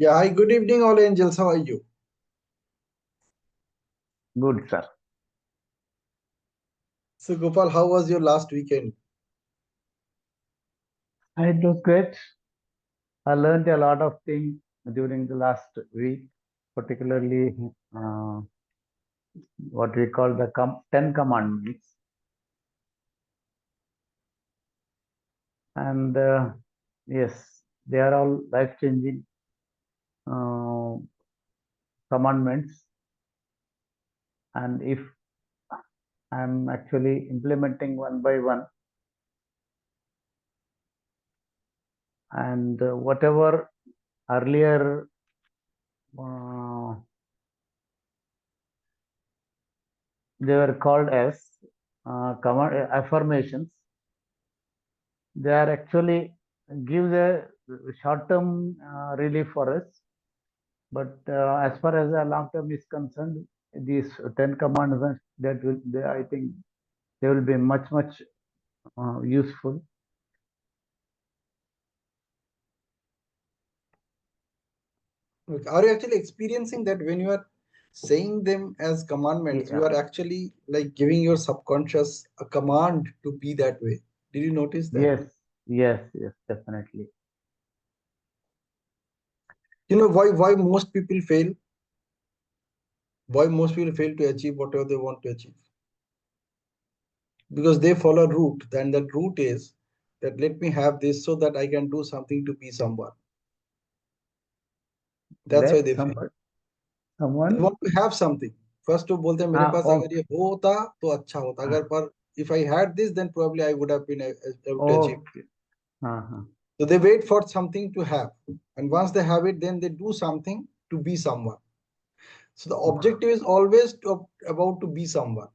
Yeah, hi, good evening, all angels. How are you? Good, sir. So, Gopal, how was your last weekend? It was great. I learned a lot of things during the last week, particularly uh, what we call the 10 commandments. And yes, they are all life changing uh, commandments. And if I'm actually implementing one by one, and whatever earlier uh, they were called as affirmations, they are actually gives a short term relief for us, but as far as the long term is concerned, these 10 commandments that I think they will be much useful. Like, are you actually experiencing that when you are saying them as commandments, you Yeah. are actually like giving your subconscious a command to be that way? Did you notice that? Yes, definitely. You know why most people fail? Why most people fail to achieve whatever they want to achieve? Because they follow a route. Then that route is that let me have this so that I can do something to be someone. That's why Let they fail. They someone want to have something. First तो बोलते हैं मेरे पास अगर okay, ये होता तो अच्छा होता अगर पर if I had this then probably I would have been able to achieve. okay. Uh-huh. So they wait for something to have, and once they have it, then they do something to be someone. So the objective is always about to be someone,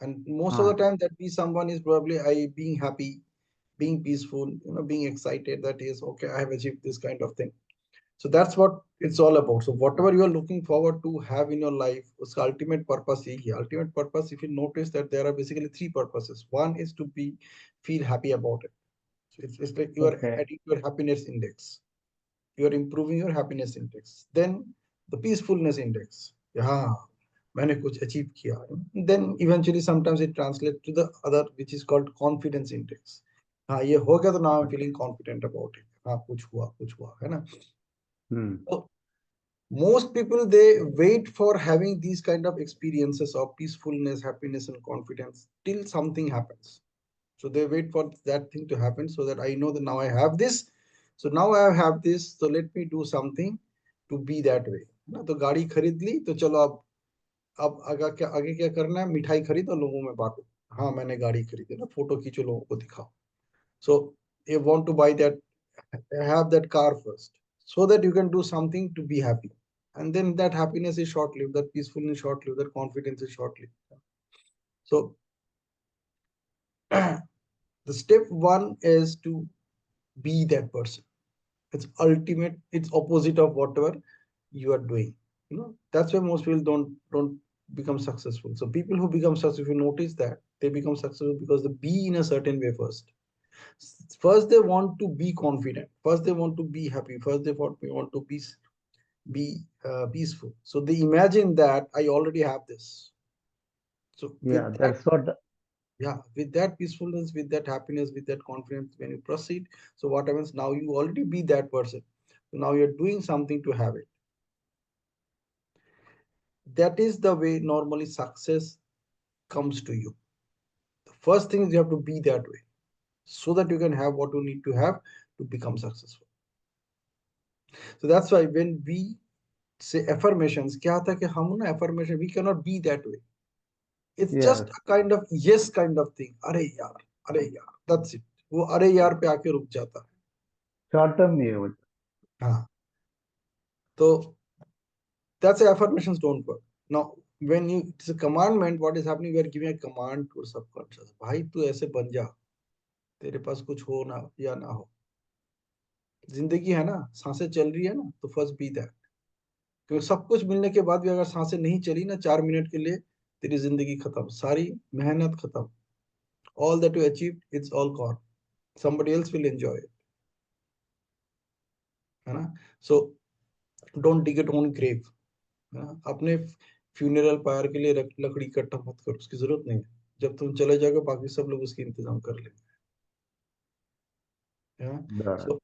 and most of the Uh, time that be someone is probably I being happy, being peaceful, being excited. That is okay. I have achieved this kind of thing. So that's what it's all about. So whatever you are looking forward to have in your life, उसका ultimate purpose यही है. Ultimate purpose, if you notice that there are basically three purposes. One is to be feel happy about it. So it's like you are okay. adding your happiness index. You are improving your happiness index. Then the peacefulness index. Yeah, मैंने कुछ achieve किया. Then eventually sometimes it translates to the other which is called confidence index. हाँ ये हो गया तो now I'm feeling confident about it. हाँ कुछ हुआ है ना. Hmm. So most people they wait for having these kind of experiences of peacefulness, happiness, and confidence till something happens. So they wait for that thing to happen so that I know that now I have this. So now I have this. So let me do something to be that way. ना तो गाड़ी खरीद ली तो चलो अब आगे क्या करना है मिठाई खरीदो लोगों में बांटो हाँ मैंने गाड़ी खरीदी ना फोटो खींचो लोगों को दिखाओ so you want to buy that have that car first so that you can do something to be happy and then that happiness is short lived that peacefulness is short lived that confidence is short lived so the step one is to be that person. It's ultimate, it's opposite of whatever you are doing. That's why most people don't become successful. So people who become successful, if you notice that they become successful because they be in a certain way first. First they want to be confident. First they want to be happy. First they want to be peaceful. So they imagine that I already have this. So Yeah, with that, that's what. yeah, with that peacefulness, with that happiness, with that confidence, when you proceed, so what happens now? You already be that person. So now you're doing something to have it. That is the way normally success comes to you. The first thing is you have to be that way so that you can have what you need to have to become successful. So that's why when we say affirmations, क्या होता है कि हम ना affirmation we cannot be that way. It's just Yes, a kind of yes kind of thing. अरे यार, that's it. वो अरे यार पे आके रुक जाता है. short term memory. हाँ, तो that's why affirmations don't work. Now, when you it's a commandment, what is happening? We are giving a command to subconscious. भाई तू ऐसे बन जा, तेरे पास कुछ हो ना या ना हो. जिंदगी है ना, सांसें चल रही है ना, तो फर्स्ट बी दैट. क्योंकि सब कुछ मिलने के बाद भी अगर सांसें नहीं चली ना 4 मिनट के लिए, तेरी जिंदगी खत्म, सारी मेहनत खत्म. All that you achieved, it's all gone. Somebody else will enjoy it. है ना? So Don't dig your own grave. अपने फ्यूनरल पायर के लिए लकड़ी इकट्ठा मत करो, उसकी जरूरत नहीं है. जब तुम चले जाओगे बाकी सब लोग उसकी इंतजाम कर लेंगे. Right. So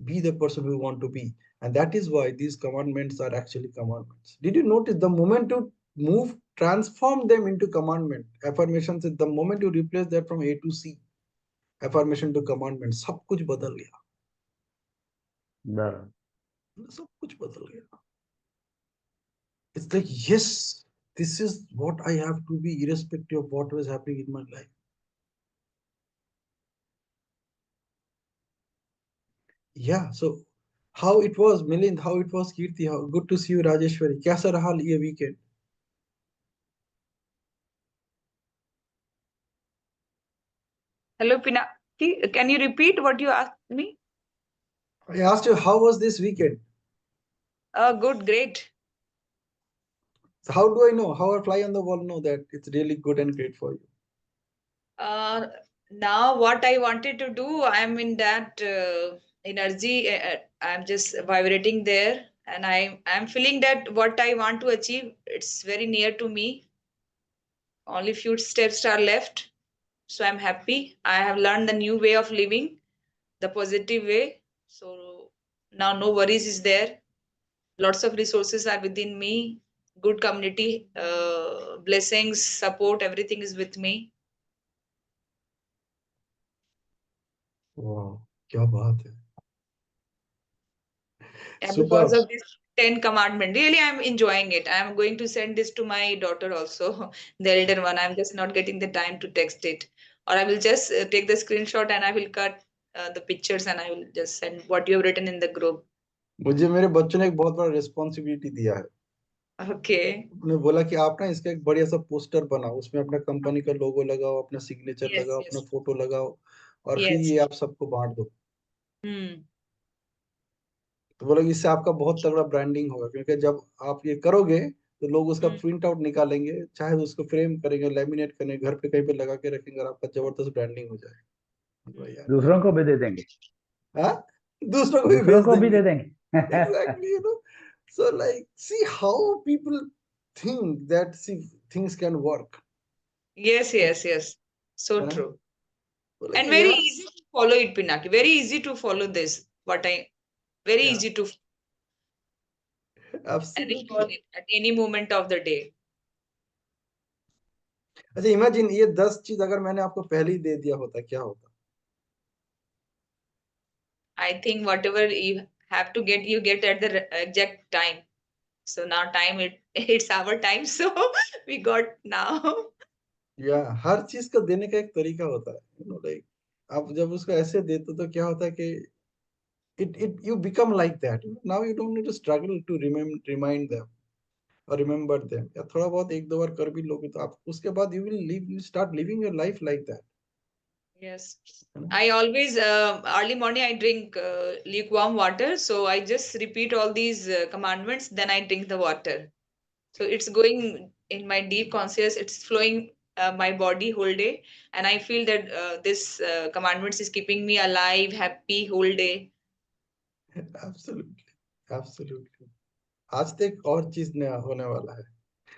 be the person we want to be, and that is why these commandments are actually commandments. Did you notice the moment you move, transform them into commandment affirmations, the moment you replace that from A to C, affirmation to commandment, सब कुछ बदल गया. Right. सब कुछ बदल गया. It's like, yes, this is what I have to be irrespective of what was happening in my life. Yeah, so how it was Milind, how it was Kirti, how good to see you Rajeshwari. कैसा रहा ये weekend? Hello, Pinaki. Can you repeat what you asked me? I asked you how was this weekend? Good, great. So how do I know? How a fly on the wall know that it's really good and great for you? Now what I wanted to do, I'm in that energy. I'm just vibrating there, and I'm feeling that what I want to achieve, it's very near to me. Only few steps are left, so I'm happy. I have learned the new way of living, the positive way. So now no worries is there. Lots of resources are within me. Good community, blessings, support, everything is with me. Wow, क्या बात है. And Superb. because of this 10 commandment, really I'm enjoying it. I'm going to send this to my daughter also, the elder one. I'm just not getting the time to text it. Or I will just take the screenshot and I will cut the pictures and I will just send what you have written in the group. मुझे मेरे बच्चों ने एक बहुत बड़ा responsibility दिया है. Okay. उन्होंने बोला कि आप ना इसका एक बढ़िया सा पोस्टर बनाओ, उसमें अपना कंपनी का लोगो लगाओ, अपना सिग्नेचर Yes, लगाओ, अपना yes. फोटो लगाओ और फिर Yes. ये आप सबको बांट दो. Hmm. तो बोला कि इससे आपका बहुत तगड़ा ब्रांडिंग होगा, क्योंकि जब आप ये करोगे तो लोग उसका Hmm. प्रिंट आउट निकालेंगे, चाहे उसको फ्रेम करेंगे, लेमिनेट करेंगे, घर पे कहीं पे लगा के रखेंगे और आपका जबरदस्त ब्रांडिंग हो जाएगा. यार दूसरों को भी दे देंगे. हाँ, दूसरों को भी दूसरों भेज को भी देंगे. दे देंगे. Exactly, you know. So like, see how people think that things can work. Yes, yes, yes. So है ना? true. बोला And कि very यार easy to follow it, Pinaki. Very easy to follow this. Very Yeah. easy to and absolutely. recall it at any moment of the day. अच्छा imagine ये 10 चीज अगर मैंने आपको पहले ही दे दिया होता क्या होता? I think whatever you have to get, you get at the exact time. So now it's our time. So we got now. या हर चीज को देने का एक तरीका होता है, यू नो, लाइक आप जब उसको ऐसे देते तो क्या होता है कि it you become like that. Now you don't need to struggle to remind them or remember them. या थोड़ा बहुत एक दो बार कर भी लोगे तो आप उसके बाद you start living your life like that. Yes. है ना? I always, early morning, I drink lukewarm water. So I just repeat all these commandments, then I drink the water. So it's going in my deep conscious, it's flowing my body whole day. And I feel that this commandments is keeping me alive, happy whole day. Absolutely, absolutely. आज तक और चीज नया होने वाला है.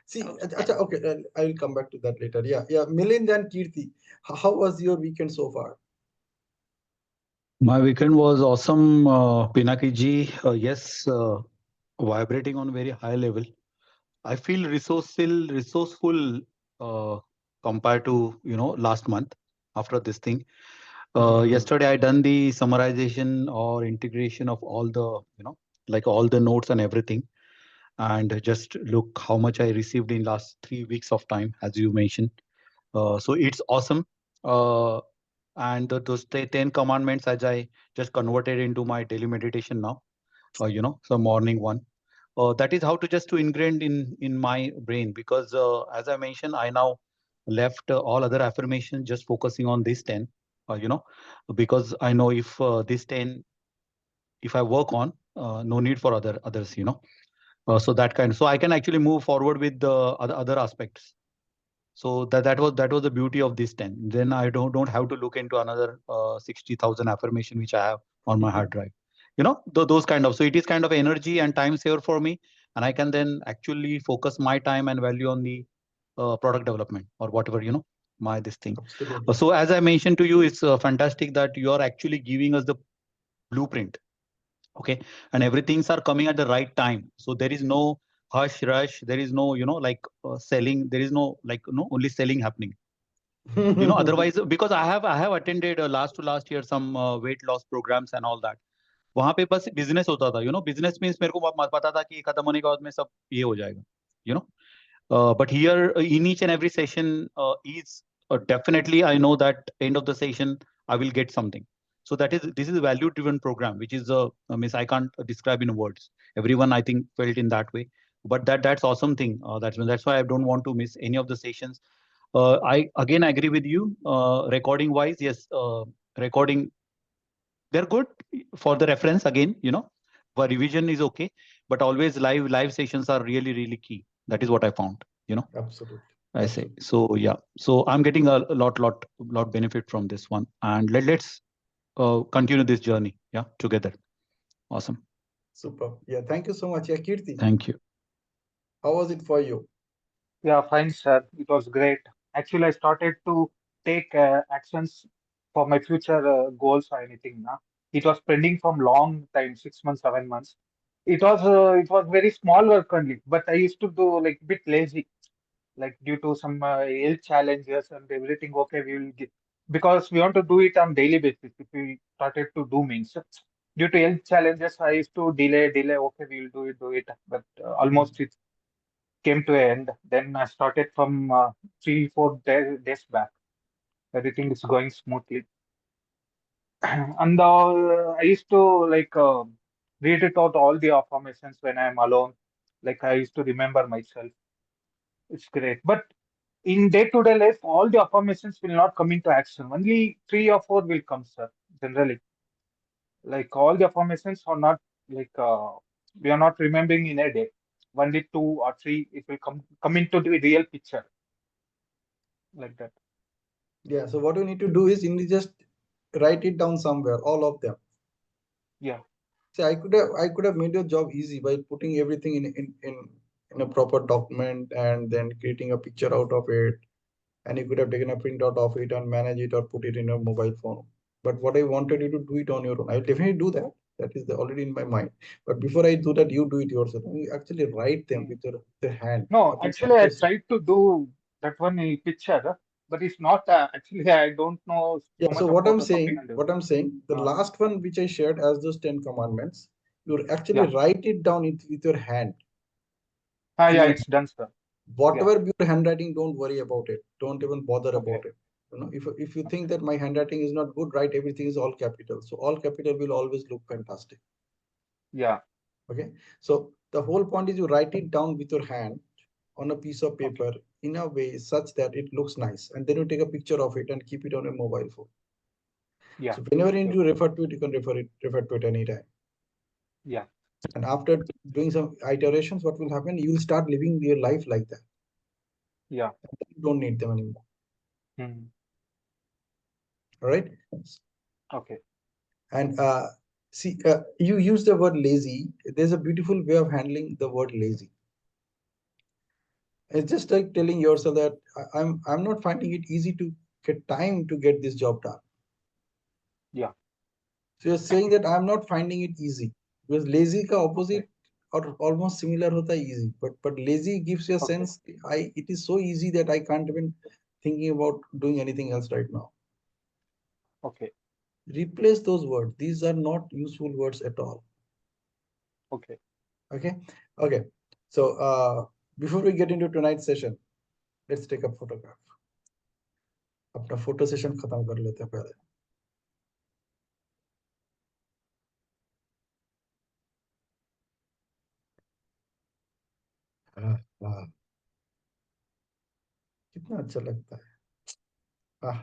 See, Okay. अच्छा, okay, I will come back to that later. Yeah. Milind and Kirti, how was your weekend so far? My weekend was awesome, Pinaki ji. Yes, vibrating on very high level. I feel resourceful compared to last month after this thing. Yesterday I done the summarization or integration of all the like all the notes and everything, and just look how much I received in last 3 weeks of time, as you mentioned. So it's awesome. And those 10 commandments, as I just converted into my daily meditation now, so morning one. That is how to just to ingrained in my brain, because as I mentioned, I now left all other affirmations, just focusing on these 10, because I know if these 10, if I work on, no need for others, so that kind. So I can actually move forward with the other aspects. So that was the beauty of this 10. Then I don't have to look into another 60,000 affirmation which I have on my hard drive. those kind of. So it is kind of energy and time saver for me, and I can then actually focus my time and value on the product development or whatever, my this thing. Absolutely. So as I mentioned to you, it's fantastic that you are actually giving us the blueprint. Okay, and everything's are coming at the right time. So there is no hush rush. There is no, like selling. There is no like only selling happening. Otherwise, because I have attended last to last year some weight loss programs and all that. वहां पे बस business होता था, business means मेरे को पता था कि खत्म होने के बाद में सब ये हो जाएगा, but here in each and every session is definitely I know that end of the session I will get something. So this is a value driven program, which is means I can't describe in words. Everyone I think felt in that way, but that's awesome thing. That's why I don't want to miss any of the sessions. I again agree with you. Recording wise, yes, recording they're good for the reference again. For revision is okay, but always live sessions are really key. That is what I found. Absolutely. I say so. Yeah. So I'm getting a lot benefit from this one, and let's continue this journey. Yeah, together. Awesome. Super. Yeah. Thank you so much. Yeah, Kirti, Thank you. how was it for you? Yeah, fine, sir. It was great. Actually, I started to take actions for my future goals or anything. Now, it was pending from long time, 6 months, 7 months. It was very small work only, but I used to do like bit lazy, like due to some health challenges and everything. Okay, we will get because we want to do it on daily basis. If we started to do means due to health challenges, I used to delay. Okay, we will do it, but almost it came to an end. Then I started from 3, 4 days back. Everything is going smoothly. And I used to like read it out all the affirmations when I'm alone. Like I used to remember myself. It's great. But in day-to-day life, all the affirmations will not come into action. Only 3 or 4 will come, sir. Generally, like all the affirmations are not like we are not remembering in a day. Only 2 or 3 it will come into the real picture like that. Yeah. So what you need to do is you need to just write it down somewhere, all of them. Yeah. See, I could have made your job easy by putting everything in a proper document and then creating a picture out of it. And you could have taken a printout of it and manage it or put it in your mobile phone. But what I wanted you to do it on your own. I'll definitely do that. That is already in my mind. But before I do that, you do it yourself. You actually write them with your hand. No, Nothing actually, I fantasy. tried to do that one in picture, but it's not actually. I don't know Yeah. so So much of what I'm photoshopping saying, and what I'm saying, the uh, last one which I shared as those 10 commandments, you actually yeah, write it down with your hand. In yeah, your it's done, sir. Yeah, whatever be your handwriting, don't worry about it. Don't even bother okay, about it. If you think okay, that my handwriting is not good, write everything is all capital. So all capital will always look fantastic. yeah, Okay. So the whole point is you write it down with your hand on a piece of okay, paper in a way such that it looks nice, and then you take a picture of it and keep it on your mobile phone. yeah, So whenever you need sure, to refer to it, you can refer to it anytime. yeah, And after doing some iterations, what will happen? You will start living your life like that. yeah, You don't need them anymore. hmm, All right. okay, And see, you use the word lazy. There's a beautiful way of handling the word lazy. It's just like telling yourself that I'm not finding it easy to get time to get this job done. yeah, So you're saying that I'm not finding it easy, because lazy ka okay, opposite or almost similar hota hai easy. But lazy gives you a okay, sense it is so easy that I can't even thinking about doing anything else right now. okay, Replace those words. These are not useful words at all. okay. Okay. Okay. So before we get into tonight's session, let's take a photograph. अपना photo session खत्म कर लेते हैं पहले. वाह, कितना अच्छा लगता है. आह,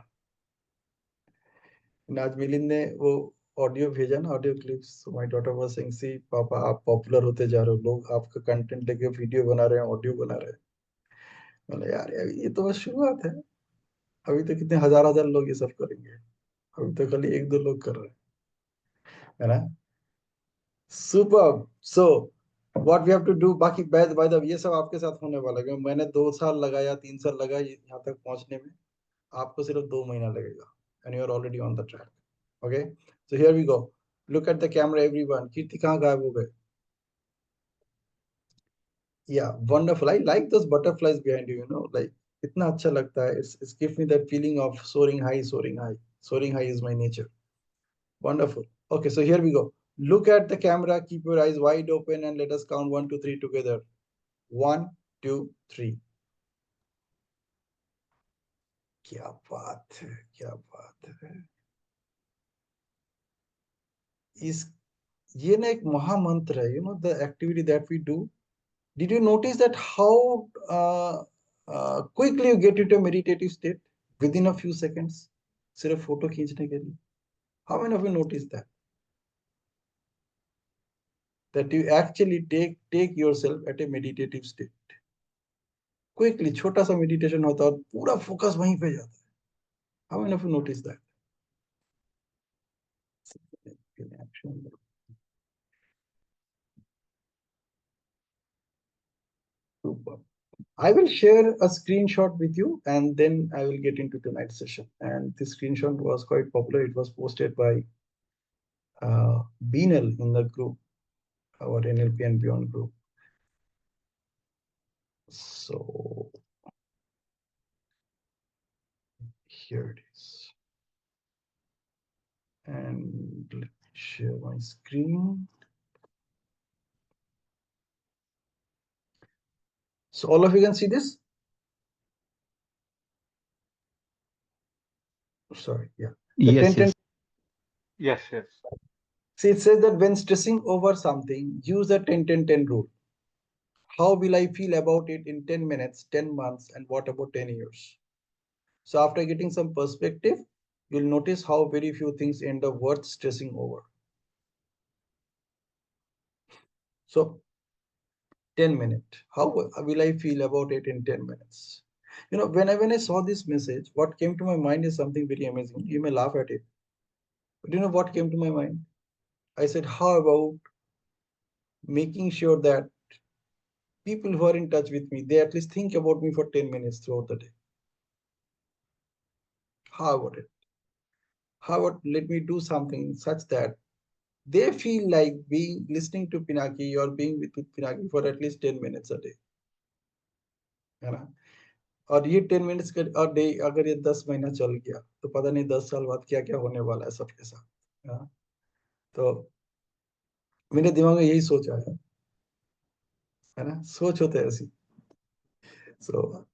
आज मिलिंद ने वो ऑडियो भेजा ना, audio clips. My daughter was saying, see papa आप पॉपुलर होते जा रहे हो, लोग आपका कंटेंट लेके वीडियो बना रहे हैं, ऑडियो बना रहे हैं. मैंने यार ये तो बस शुरुआत है. अभी तो कितने हजार हजार लोग ये सब करेंगे. अभी तो खाली 1-2 लोग कर रहे हैं, है ना. Superb. So what we have to do, बाकी by the way, ये सब आपके साथ होने वाला है, क्योंकि मैंने 2 साल लगाया, 3 साल लगाया यहाँ तक पहुंचने में, आपको सिर्फ 2 महीना लगेगा, and you are already on the track. Okay, so here we go. Look at the camera, everyone. कीर्ति कहाँ गायब हो गए? Yeah, wonderful. I like those butterflies behind you. You know, like इतना अच्छा लगता है. It's gives me that feeling of soaring high, soaring high. Soaring high is my nature. Wonderful. Okay, so here we go. Look at the camera, keep your eyes wide open, and let us count 1, 2, 3 together. 1, 2, 3. क्या बात है, क्या बात है. इस ये ना एक महामंत्र है. You know, the activity that we do. Did you notice that how quickly you get into a meditative state within a few seconds? सिर्फ फोटो खींचने के लिए. How many of you noticed that? That you actually take yourself at a meditative state. Quickly, छोटा सा meditation होता है और पूरा focus वहीं पे जाता है. How many of you noticed that? Super. I will share a screenshot with you and then I will get into tonight's session. And this screenshot was quite popular. It was posted by Beenal in the group, our NLP and Beyond group. So here it is. And let me share my screen. So all of you can see this? Sorry, yeah. Yes, yes. Yes, yes. See, it says that when stressing over something, use the 10-10-10 rule. How will I feel about it in 10 minutes, 10 months, and what about 10 years? So after getting some perspective, you'll notice how very few things end up worth stressing over. So 10 minutes, how will I feel about it in 10 minutes? You know, when I saw this message, what came to my mind is something very amazing. You may laugh at it. But you know what came to my mind? I said, how about making sure that people who are in touch with me, they at least think about me for 10 minutes throughout the day. How about it? How about let me do something such that they feel like being listening to Pinaki or being with Pinaki for at least 10 minutes a day. है ना? और ये 10 minutes का और day अगर ये 10 महीना चल गया तो पता नहीं 10 साल बाद क्या क्या होने वाला है सबके साथ. हाँ? तो मेरे दिमाग में यही सोच आया, है ना? सोच होते हैं ऐसी. So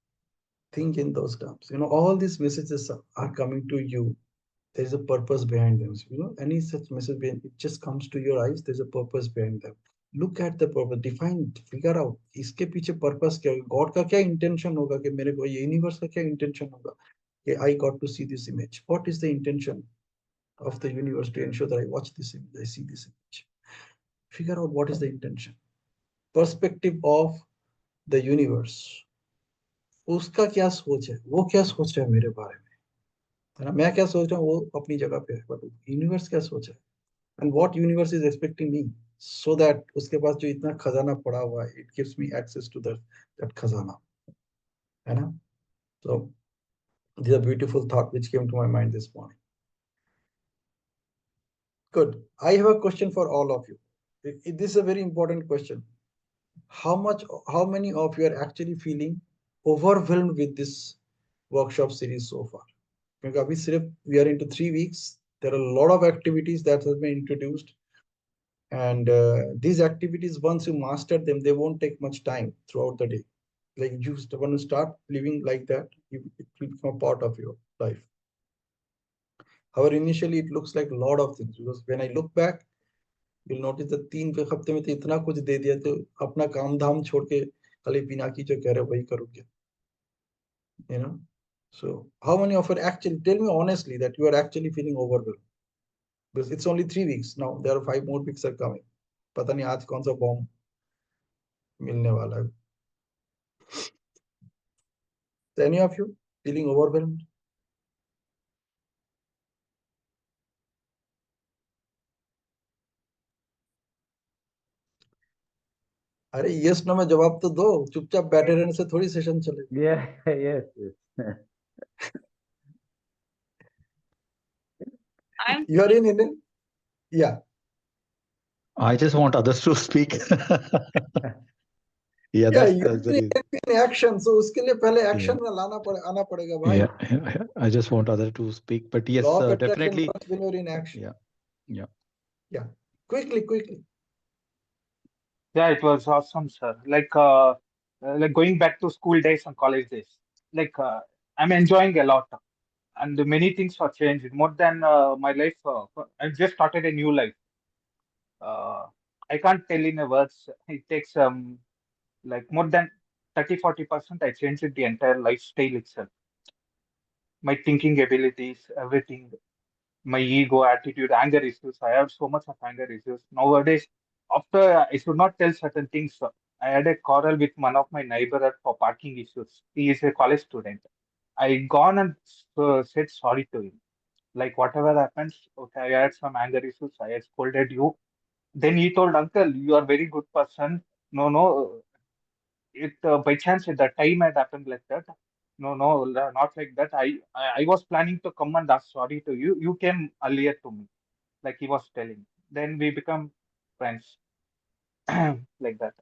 think in those terms. You know, all these messages are coming to you. There is a purpose behind them. So, you know, any such message, it just comes to your eyes, there's a purpose behind them. Look at the purpose, define, figure out, इसके पीछे purpose क्या है? God का क्या intention होगा कि मेरे को ये universe का क्या intention होगा कि I got to see this image. What is the intention of the universe to ensure that I watch this image, I see this image? Figure out what is the intention. Perspective of the universe. उसका क्या सोच है, वो क्या सोच रहा है मेरे बारे में, है ना? मैं क्या सोच रहा हूँ वो अपनी जगह पे है, बट यूनिवर्स क्या सोच है, and what universe is expecting me, so that उसके पास जो इतना खजाना पड़ा हुआ है, it gives me access to that खजाना, है ना? So this a beautiful thought which came to my mind this morning. Good. I have a question for all of you. This is a very important question. How many of you are actually feeling overwhelmed with this workshop series so far? Because अभी सिर्फ we are into 3 weeks. There are a lot of activities that have been introduced, and these activities, once you master them, they won't take much time throughout the day. Like you when you start living like that, it will become a part of your life. However, initially it looks like a lot of things, because when I look back, you'll notice that 3 हफ्ते में तो इतना कुछ दे दिया, तो अपना काम धाम छोड़ के खाली पिनाकी जो कह रहे वही करोगे, you know? So how many of you are actually, tell me honestly that you are actually feeling overwhelmed? Because it's only 3 weeks now. There are 5 more weeks are coming. पता नहीं आज कौन सा बॉम्ब मिलने वाला है. So any of you feeling overwhelmed? अरे yes no में जवाब तो दो, चुपचाप बैठे रहने से थोड़ी सेशन चलेगा। Yeah, yes, yes. I'm You are in Indian? Yeah. I just want others to speak. Yeah, Yeah, that's you the reason. in action, so उसके लिए पहले Yeah. एक्शन में आना पड़ेगा भाई। Yeah, I just want others to speak. But yes, Law of attraction definitely. works when you're in action. Yeah. Yeah. Quickly. Yeah, it was awesome, sir. Like going back to school days and college days. Like I'm enjoying a lot, and many things have changed. More than my life, I just started a new life. Uh, I can't tell in a words. It takes like more than 30-40%. I changed the entire lifestyle itself. My thinking abilities, everything, my ego, attitude, anger issues. I have so much of anger issues nowadays. After I should not tell certain things. I had a quarrel with one of my neighbor for parking issues. He is a college student. I gone and said sorry to him. Like whatever happens, okay, I had some anger issues. I had scolded you. Then he told, Uncle, you are very good person. No, it by chance at the time had happened like that. No, not like that. I was planning to come and ask sorry to you. You came earlier to me, like he was telling. Then we become friends, like that.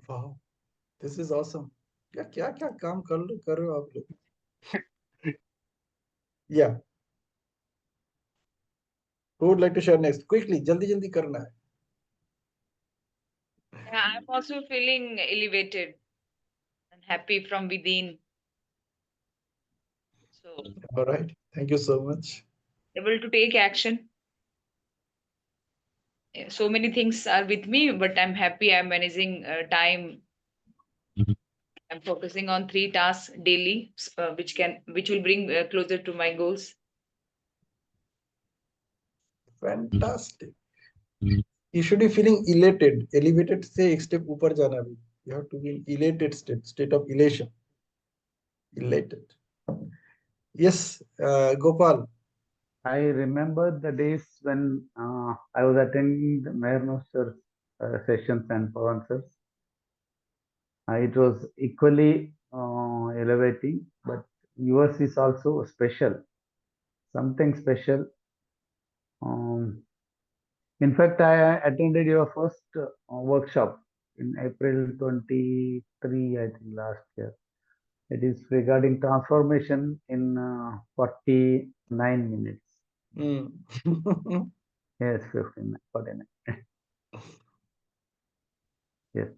Wow, this is awesome. Yeah, क्या काम कर रहे हो आप लोग? Yeah. Who would like to share next? Quickly, जल्दी करना है. Yeah, I'm also feeling elevated and happy from within. So All right. Thank you so much. able to take action. Yeah, so many things are with me, but I'm happy I'm managing time. Mhm. I'm focusing on 3 tasks daily, which will bring closer to my goals. Fantastic. Mhm. You should be feeling elated. Elevated से एक step ऊपर जाना भी. You have to be in elated state of elation. Elated. Yes, Gopal. I remember the days when I was attending the Mayor Master sessions and answers. It was equally elevating, but yours is also special, something special. In fact, I attended your first workshop in April 23, I think last year. It is regarding transformation in 49 minutes. Hmm. Yes, 49. Yes.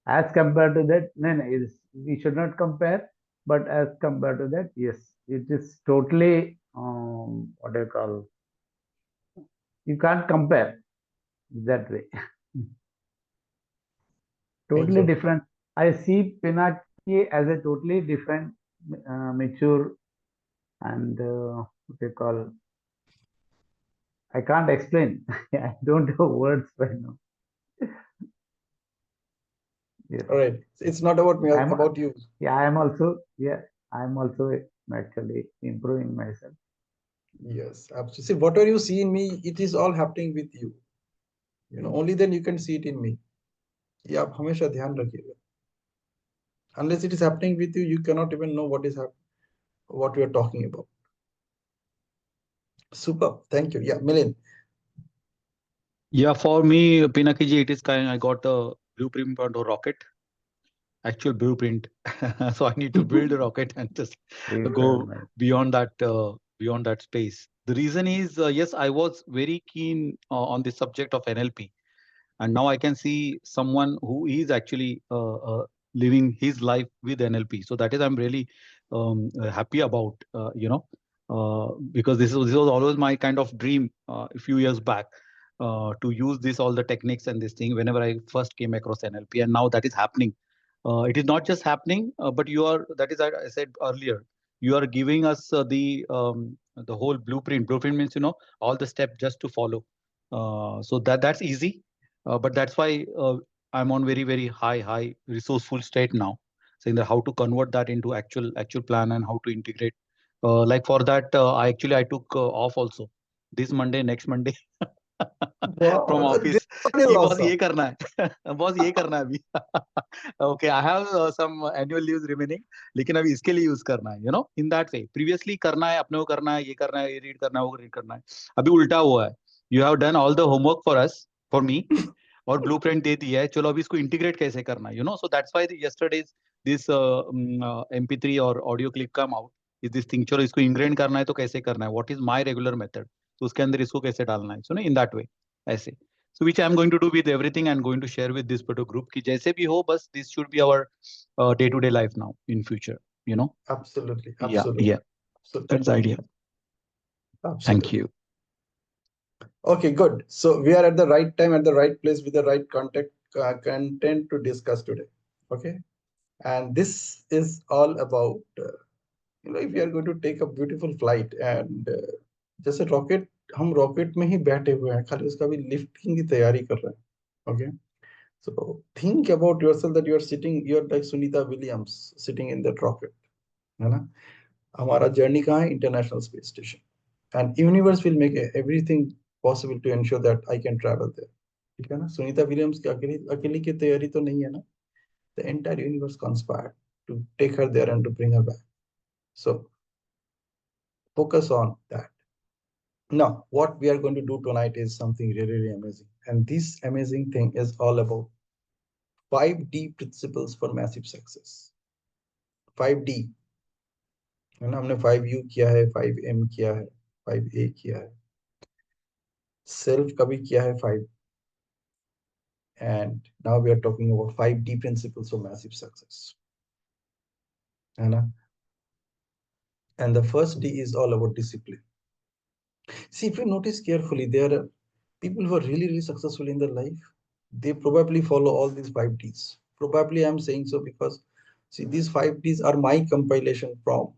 As compared to that, no, we should not compare, but as compared to that, yes, it is totally, what do you call, you can't compare that way. Totally you. different. I see Pinaki as a totally different, mature, and what do you call, I can't explain. I don't have words right now. Yes. All right. It's not about me, I'm, about you. yeah, I'm also actually improving myself. Yes, absolutely. See, whatever you see in me, it is all happening with you. You know, only then you can see it in me. ये आप हमेशा ध्यान रखिएगा. Unless it is happening with you, you cannot even know what is happening, what we are talking about. Super. Thank you. Yeah, Milind. Yeah, for me, Pinaki ji, it is kind. I got a blueprint on a rocket, actual blueprint. So I need to build a rocket and just go beyond that space. The reason is, yes, I was very keen on the subject of NLP, and now I can see someone who is actually living his life with NLP. So that is I'm really happy about, because this was always my kind of dream a few years back, to use this all the techniques and this thing whenever I first came across NLP, and now that is happening. It is not just happening, but that is, I said earlier, you are giving us the whole blueprint. Blueprint means, all the steps just to follow. So that's easy. But that's why I'm on very, very high resourceful state now, saying that how to convert that into actual plan and how to integrate. Like for that, I took off also this Monday, next Monday. from office. This one is कि boss awesome. ये करना है boss ये करना है अभी okay I have some annual leaves remaining लेकिन अभी इसके लिए यूज करना है in that way previously करना है अपने को करना है ये करना है ये रीड करना है वो रीड करना है अभी उल्टा हुआ है you have done all the homework for us for me और ब्लूप्रिंट दे दिया है चलो अभी इसको इंटीग्रेट कैसे करना है so that's why yesterday's this mp3 और audio clip come out is this thing चलो इसको इंग्रेन करना है तो कैसे करना है what is my regular method तो उसके अंदर इसको कैसे डालना है इन दैट वे ऐसे so which I am going to do with everything and going to share with this particular group कि जैसे भी हो बस this should be our day-to-day life now in future Absolutely. yeah Absolutely. that's the idea Absolutely. thank you Okay, good. So we are at the right time, at the right place with the right content to discuss today. Okay. And this is all about, if we are going to take a beautiful flight and जैसे rocket हम rocket में ही बैठे हुए हैं खाली उसका भी lifting की तैयारी कर रहे हैं okay so think about yourself that you're like Sunita Williams sitting in that rocket है ना हमारा जर्नी कहाँ है international space station and universe will make everything possible to ensure that I can travel there ठीक है ना Sunita Williams की अकेली की तैयारी तो नहीं है ना the entire universe conspired to take her there and to bring her back so focus on that. Now, what we are going to do tonight is something really, really amazing. And this amazing thing is all about 5D principles for massive success. 5D. हमने 5U किया है, 5M किया है, 5A किया है. Self का भी किया है 5. And now we are talking about 5D principles for massive success. है ना? And the first D is all about discipline. See, if you notice carefully, there are people who are really, really successful in their life. They probably follow all these 5Ds. Probably I'm saying so because, see, these 5Ds are my compilation from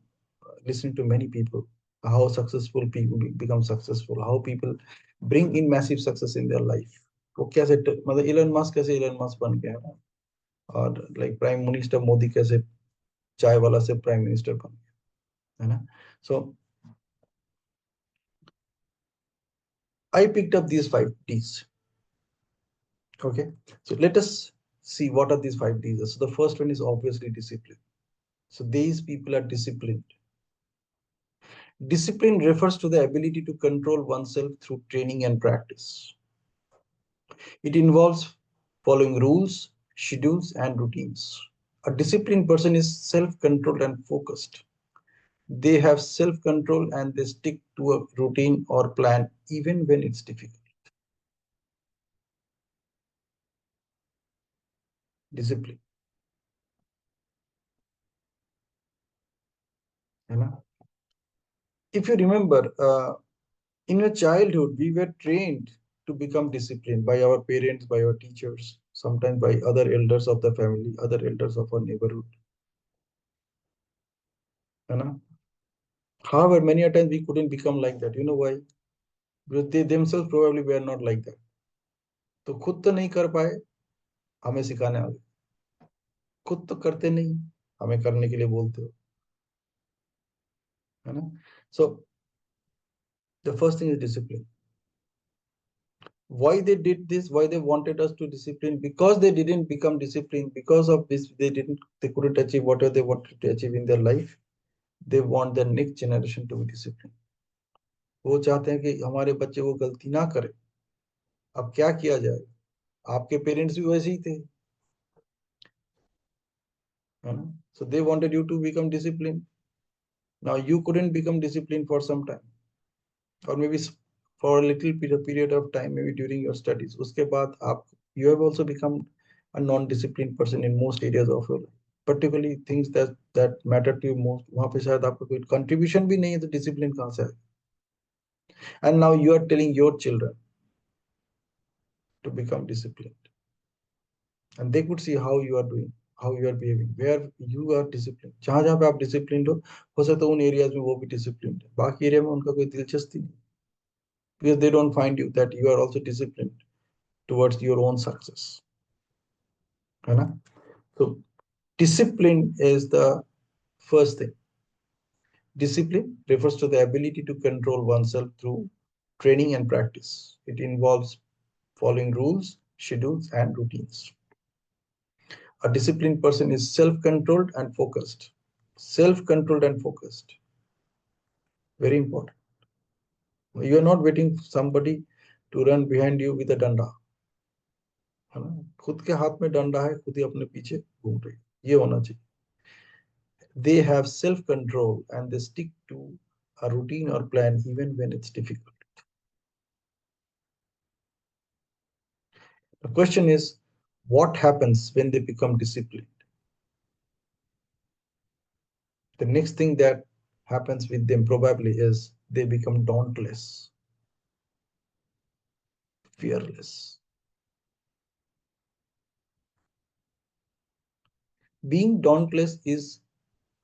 listening to many people, how successful people become successful, how people bring in massive success in their life. वो कैसे मतलब Elon Musk कैसे Elon Musk बन गया ना और like prime minister Modi कैसे चाय वाला से प्राइम मिनिस्टर बन गया है ना so I picked up these 5Ds. Okay, so let us see what are these 5Ds. So the first one is obviously discipline. So these people are disciplined. Discipline refers to the ability to control oneself through training and practice. It involves following rules, schedules, and routines. A disciplined person is self-controlled and focused. They have self-control and they stick to a routine or plan even when it's difficult. Discipline. If you remember, in your childhood, we were trained to become disciplined by our parents, by our teachers, sometimes by other elders of the family, other elders of our neighborhood. However, many a times we couldn't become like that. You know why? Because they themselves probably were not like that. तो खुद तो नहीं कर पाए हमें सिखाने वाले खुद तो करते नहीं हमें करने के लिए बोलते हो है ना so the first thing is discipline. Why they did this, why they wanted us to discipline, because they didn't become disciplined, because of this they couldn't achieve whatever they wanted to achieve in their life. They want the next generation to be disciplined. वो चाहते हैं कि हमारे बच्चे वो गलती ना करें. अब क्या किया जाए आपके पेरेंट्स भी वैसे ही थे है ना so they wanted you to become disciplined. Now you couldn't become disciplined for some time or maybe for a little period of time, maybe during your studies. उसके बाद आप you have also become a non-disciplined person in most areas of your life, particularly things that matter to you most. वहाँ पे शायद आपका कोई contribution भी नहीं है तो discipline कहाँ से आए? And now you are telling your children to become disciplined, and they could see how you are doing, how you are behaving, where you are disciplined. जहाँ जहाँ पे आप disciplined हो सकता है उन areas में वो भी disciplined है. बाकी area में उनका कोई दिलचस्पी नहीं. Because they don't find you that you are also disciplined towards your own success. So discipline is the first thing. Discipline refers to the ability to control oneself through training and practice. It involves following rules, schedules, and routines. A disciplined person is self-controlled and focused. Self-controlled and focused. Very important. You are not waiting for somebody to run behind you with a danda. है ना? खुद के हाथ में डंडा है, खुद ही अपने पीछे घूम रही है. ये होना चाहिए. They have self-control and they stick to a routine or plan even when it's difficult. The question is, what happens when they become disciplined? The next thing that happens with them probably is they become dauntless, fearless. Being dauntless is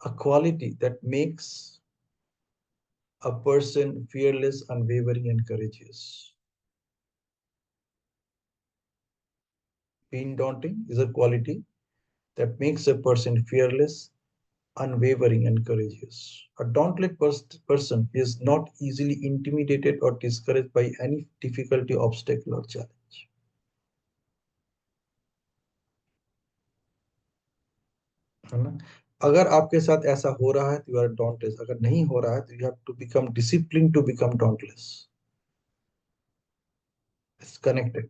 a quality that makes a person fearless, unwavering, and courageous. Being daunting is a quality that makes a person fearless, unwavering, and courageous. A dauntless person is not easily intimidated or discouraged by any difficulty, obstacle, or challenge. है ना? अगर आपके साथ ऐसा हो रहा है तो यू आर dauntless. अगर नहीं हो रहा है तो you have to become disciplined to become dauntless. It's connected.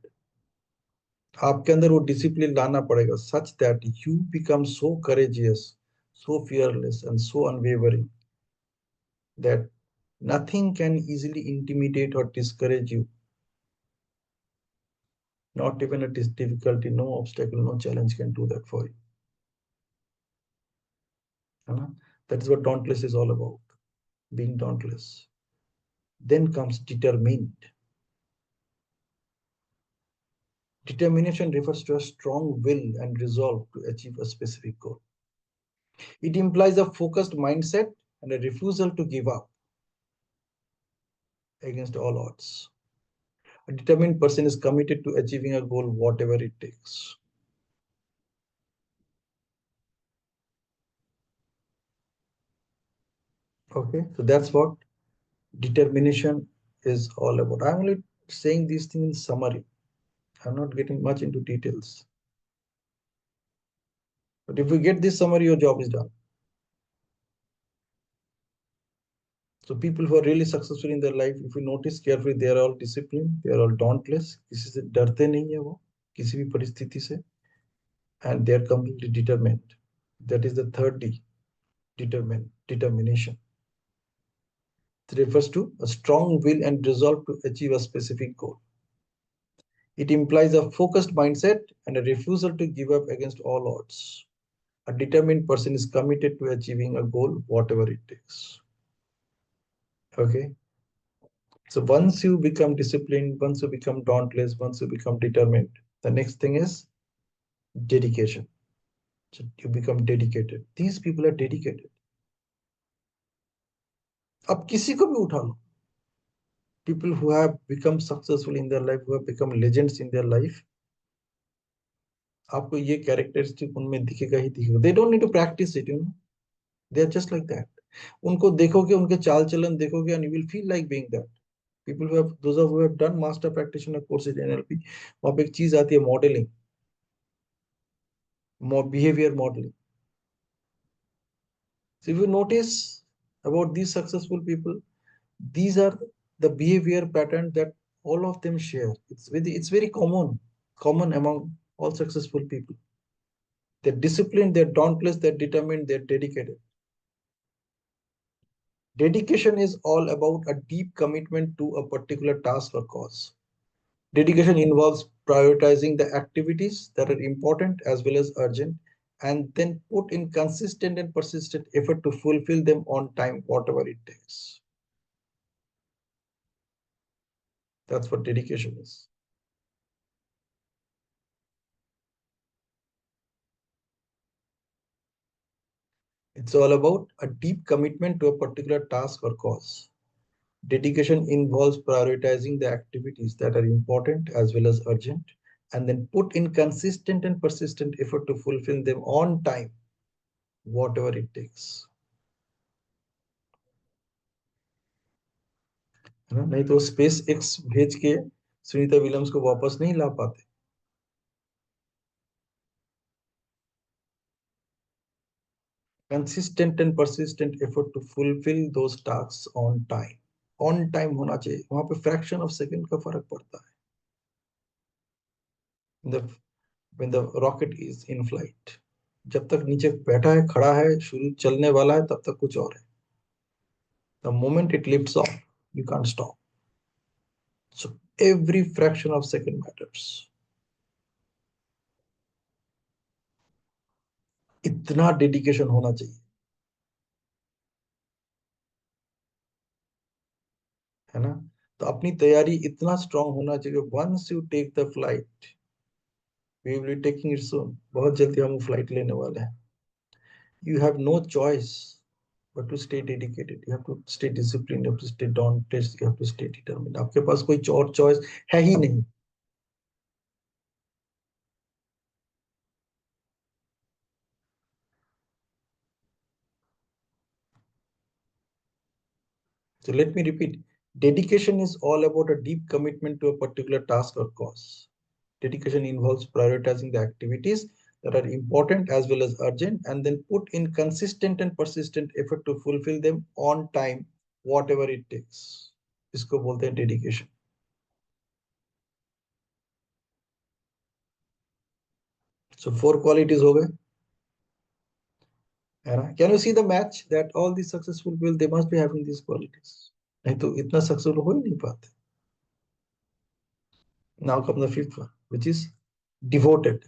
आपके अंदर वो डिसिप्लिन लाना पड़ेगा such that you become so courageous, so fearless, and so unwavering that nothing can easily intimidate or discourage you. Not even a difficulty, no obstacle, no challenge can do that for you. है ना? That is what dauntless is all about. Being dauntless. Then comes determined. Determination refers to a strong will and resolve to achieve a specific goal. It implies a focused mindset and a refusal to give up against all odds. A determined person is committed to achieving a goal, whatever it takes. Okay, so that's what determination is all about. I'm only saying these things in summary. I'm not getting much into details. But if you get this summary, your job is done. So people who are really successful in their life, if you notice carefully, they are all disciplined, they are all dauntless. किसी से डरते नहीं है वो, किसी भी परिस्थिति से, and they are completely determined. That is the third D, determination. It refers to a strong will and resolve to achieve a specific goal. It implies a focused mindset and a refusal to give up against all odds. A determined person is committed to achieving a goal, whatever it takes. Okay. So once you become disciplined, once you become dauntless, once you become determined, the next thing is dedication. So you become dedicated. These people are dedicated. अब किसी को भी उठा लो. People who have become successful in their life, who have become legends in their life, आपको ये characteristic उनमें दिखेगा ही दिखेगा. They don't need to practice it, you know. They are just like that. उनको देखोगे, उनके चाल चलन देखोगे, and you will feel like being that. People who have, those who have done master practitioner courses in NLP, वहाँ पे एक चीज आती है modeling, behavior modeling. So if you notice about these successful people, these are the behavior pattern that all of them share. It's very common among all successful people. They're disciplined, they're dauntless, they're determined, they're dedicated. Dedication is all about a deep commitment to a particular task or cause. Dedication involves prioritizing the activities that are important as well as urgent, and then put in consistent and persistent effort to fulfill them on time, whatever it takes. That's what dedication is. It's all about a deep commitment to a particular task or cause. Dedication involves prioritizing the activities that are important as well as urgent, and then put in consistent and persistent effort to fulfill them on time, whatever it takes. है ना, नहीं तो space x भेज के Sunita Williams को वापस नहीं ला पाते. Consistent and persistent effort to fulfill those tasks on time. On time होना चाहिए, वहां पे fraction of second का फर्क पड़ता है. The when the rocket is in flight, जब तक नीचे बैठा है, खड़ा है, शुरू चलने वाला है, तब तक कुछ और है. The moment it lifts off, you can't stop. So every fraction of second matters. इतना डेडिकेशन होना चाहिए, है ना. तो अपनी तैयारी इतना स्ट्रांग होना चाहिए. Once you take the flight, we will be taking it soon, बहुत जल्दी हम फ्लाइट लेने वाले हैं. You have no choice but to stay dedicated. You have to stay disciplined. You have to stay daunted. You have to stay determined. आपके पास कोई और choice है ही नहीं. So let me repeat. Dedication is all about a deep commitment to a particular task or cause. Dedication involves prioritizing the activities that are important as well as urgent, and then put in consistent and persistent effort to fulfill them on time, whatever it takes. इसको बोलते हैं dedication. So 4 qualities हो गए. Can you see the match that all these successful people, they must be having these qualities? नहीं तो इतना successful हो ही नहीं पाते. Now comes the fifth one, which is devoted.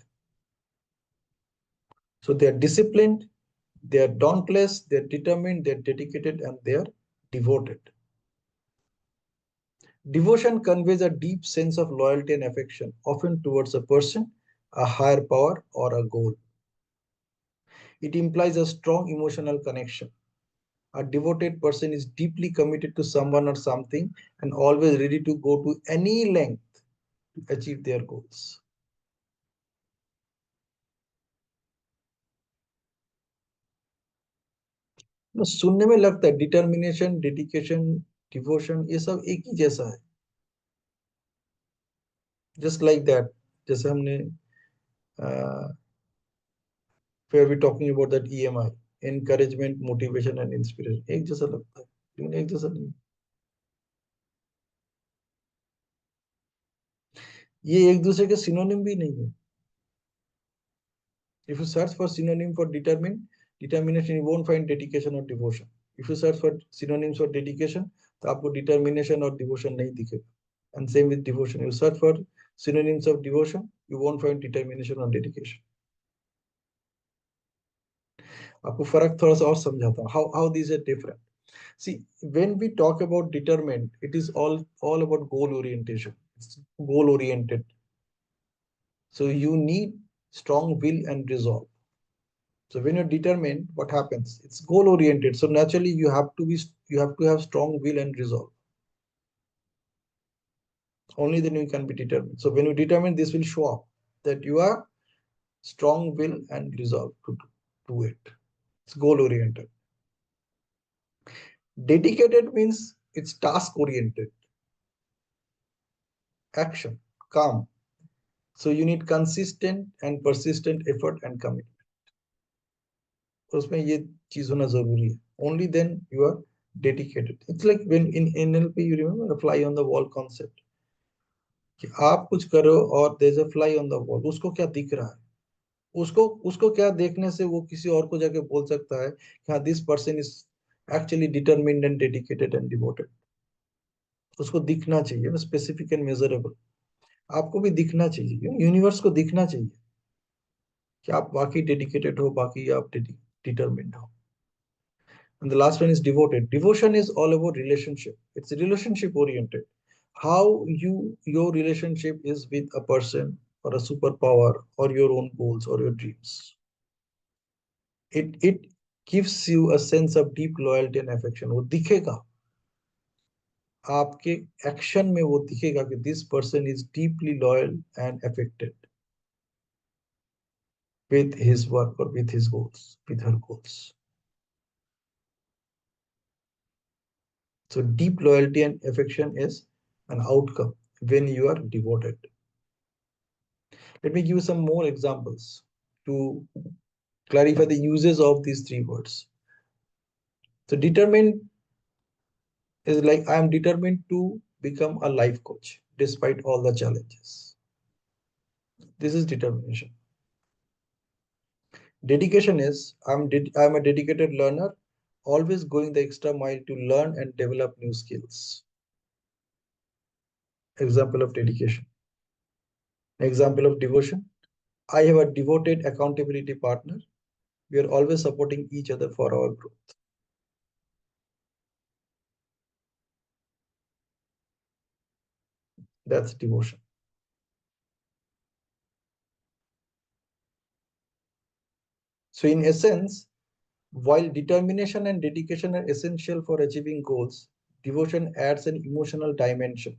So they are disciplined, they are dauntless, they are determined, they are dedicated, and they are devoted. Devotion conveys a deep sense of loyalty and affection, often towards a person, a higher power, or a goal. It implies a strong emotional connection. A devoted person is deeply committed to someone or something and always ready to go to any length to achieve their goals. तो सुनने में लगता है determination, dedication, devotion ये सब एक ही जैसा है. जस्ट लाइक दैट, जैसे हमने फिर भी talking about that EMI, encouragement, motivation and inspiration, एक जैसा लगता है लेकिन एक जैसा नहीं. ये एक दूसरे के सिनोनिम भी नहीं है. If you search for synonym for determination, you won't find dedication or devotion. If you search for synonyms for dedication, तो आपको determination और devotion नहीं दिखेगा. And same with devotion. You search for synonyms of devotion, you won't find determination or dedication. आपको फर्क थोड़ा सा और समझाता हूँ. How these are different. See, when we talk about determined, it is all about goal orientation. It's goal oriented. So you need strong will and resolve. So when you're determined, what happens? It's goal oriented. So naturally you have to have strong will and resolve. Only then you can be determined. So when you determine, this will show up that you are strong will and resolve to do it. It's goal oriented. Dedicated means it's task oriented. Action, calm. So you need consistent and persistent effort and commitment. उसमें ये चीज होना जरूरी है. Only then you are dedicated. It's like when in NLP, you remember the fly on the wall concept. कि आप कुछ करो और there is a fly on the wall, उसको क्या दिख रहा है, उसको उसको क्या देखने से वो किसी और को जाके बोल सकता है कि हाँ this person is actually determined and dedicated and devoted. उसको दिखना चाहिए, स्पेसिफिक एंड मेजरेबल. आपको भी दिखना चाहिए, यूनिवर्स को दिखना चाहिए कि आप बाकी डेडिकेटेड हो, बाकी आप डिटरमिन्ड हो. And the last one is devoted. Devotion is all about relationship. It's relationship oriented. How your relationship is with a person or a superpower or your own goals or your dreams. It gives you a sense of deep loyalty and affection. वो दिखेगा आपके action में, वो दिखेगा कि this person is deeply loyal and affected with his work or with his goals, with her goals. So deep loyalty and affection is an outcome when you are devoted. Let me give you some more examples to clarify the uses of these three words. So determined is like I am determined to become a life coach despite all the challenges. This is determination. Dedication is I'm a dedicated learner, always going the extra mile to learn and develop new skills. Example of dedication. Example of devotion. I have a devoted accountability partner. We are always supporting each other for our growth. That's devotion. So in essence, while determination and dedication are essential for achieving goals, devotion adds an emotional dimension,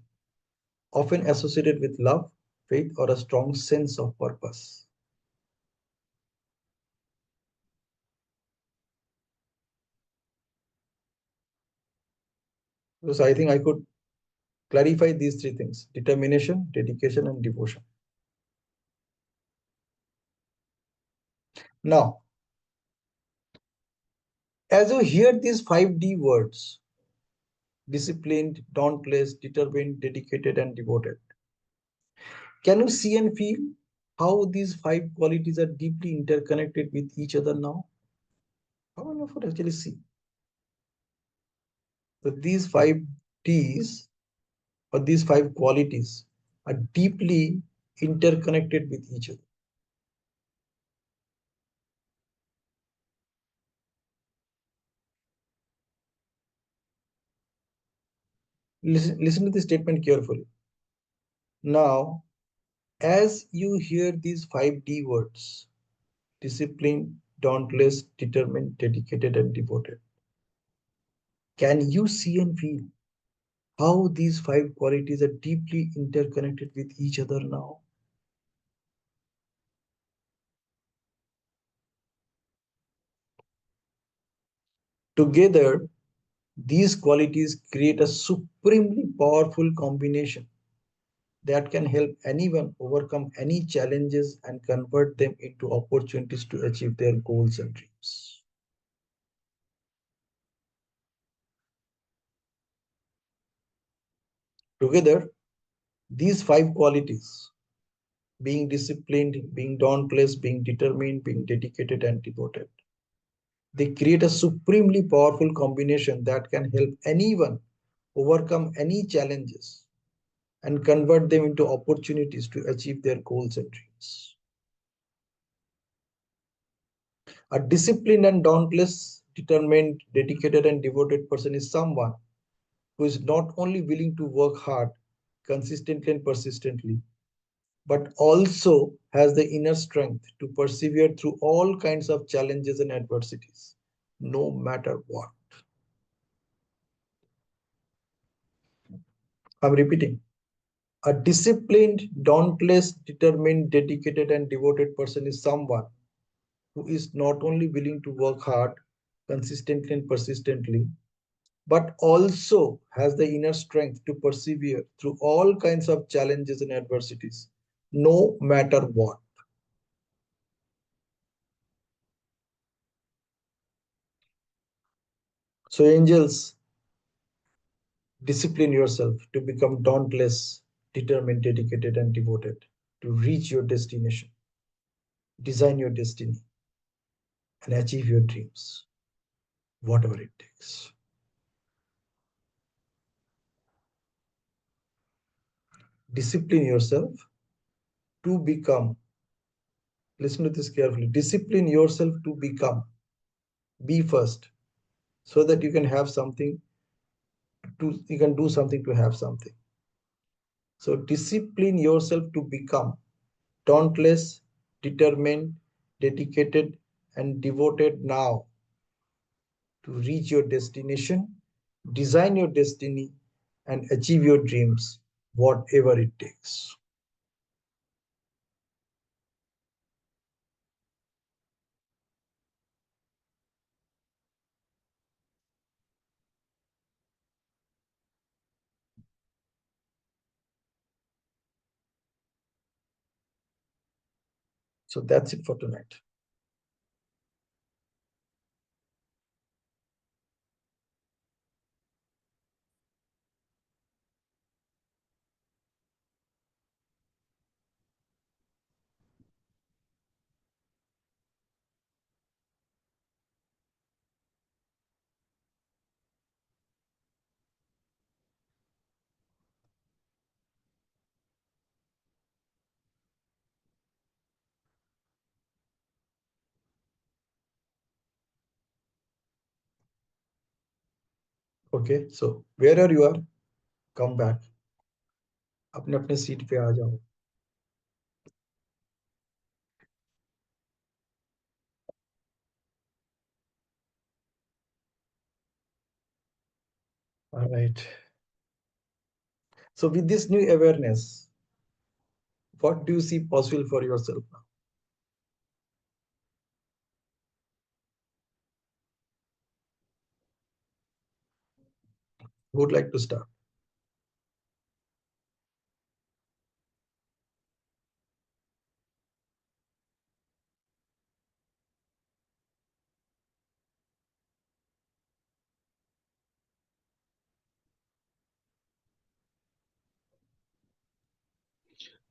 often associated with love, faith, or a strong sense of purpose. So I think I could clarify these three things: determination, dedication, and devotion. Now, as you hear these 5D words, disciplined, dauntless, determined, dedicated, and devoted, can you see and feel how these five qualities are deeply interconnected with each other now? How many of you actually see that these 5Ds or these five qualities are deeply interconnected with each other? Listen to this statement carefully. Now, as you hear these 5D words, disciplined, dauntless, determined, dedicated, and devoted, can you see and feel how these five qualities are deeply interconnected with each other now? Together, these qualities create a supremely powerful combination that can help anyone overcome any challenges and convert them into opportunities to achieve their goals and dreams. Together, these five qualities, being disciplined, being dauntless, being determined, being dedicated, and devoted, they create a supremely powerful combination that can help anyone overcome any challenges and convert them into opportunities to achieve their goals and dreams. A disciplined and dauntless, determined, dedicated, and devoted person is someone who is not only willing to work hard, consistently, and persistently, but also has the inner strength to persevere through all kinds of challenges and adversities, no matter what. I'm repeating. A disciplined, dauntless, determined, dedicated, and devoted person is someone who is not only willing to work hard, consistently, and persistently, but also has the inner strength to persevere through all kinds of challenges and adversities, no matter what. So, angels, discipline yourself to become dauntless, determined, dedicated, and devoted to reach your destination, design your destiny, and achieve your dreams, whatever it takes. Discipline yourself to become, listen to this carefully, discipline yourself to become, be first, so that you can have something to, you can do something to have something. So discipline yourself to become dauntless, determined, dedicated, and devoted now to reach your destination, design your destiny, and achieve your dreams, whatever it takes. So that's it for tonight. Okay, so wherever you are, come back. अपने अपने seat पे आ जाओ. All right. So with this new awareness, what do you see possible for yourself now? Who would like to start?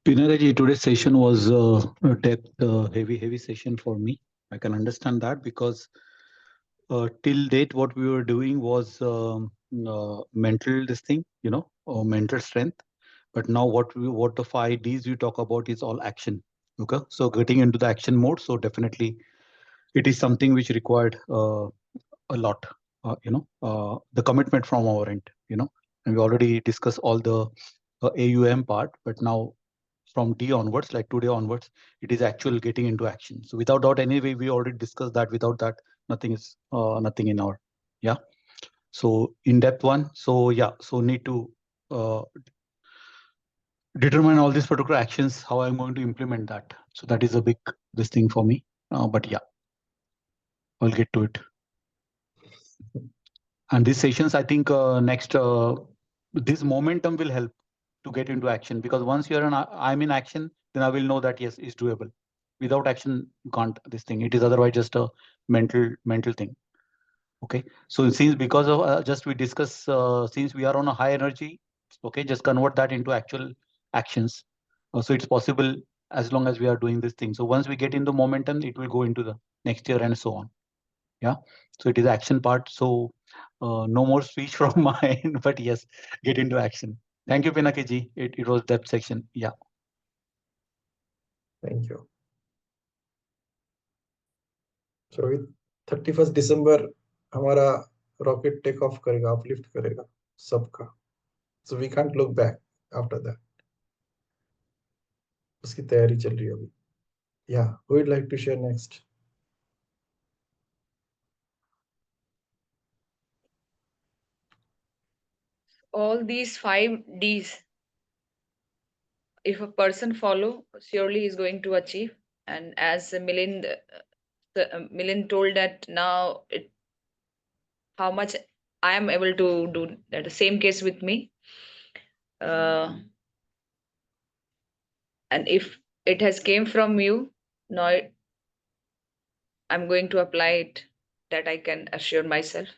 Pinaraji, today's session was a depth, heavy session for me. I can understand that because till date, what we were doing was mental this thing, mental strength. But now what the 5 Ds we talk about is all action. Okay, so getting into the action mode. So definitely, it is something which required a lot. The commitment from our end. And we already discussed all the AUM part, but now from D onwards, like today onwards, it is actual getting into action. So without doubt, anyway, we already discussed that. Without that, nothing is nothing in our, yeah. So in depth one. So yeah, so need to determine all these particular actions, how I'm going to implement that. So that is a big this thing for me. But yeah, I'll get to it. And these sessions, I think next this momentum will help to get into action, because once you're I'm in action, then I will know that yes, it's doable. Without action, you can't this thing. It is otherwise just a mental thing. Okay. So since because of just we discuss since we are on a high energy, okay, just convert that into actual actions. So it's possible as long as we are doing this thing. So once we get into momentum, it will go into the next year and so on. Yeah. So it is action part. So no more speech from my end, but yes, get into action. Thank you, Pinaki ji. It was depth section. Yeah. Thank you. So with 31st December, हमारा rocket take off करेगा, uplift करेगा सबका. So we can't look back after that. उसकी तैयारी चल रही है अभी. Yeah, who would like to share next? All these 5 Ds, if a person follow, surely he's going to achieve. And as Milind told that now how much I am able to do that. The same case with me. And if it has came from you, now I'm going to apply it, that I can assure myself.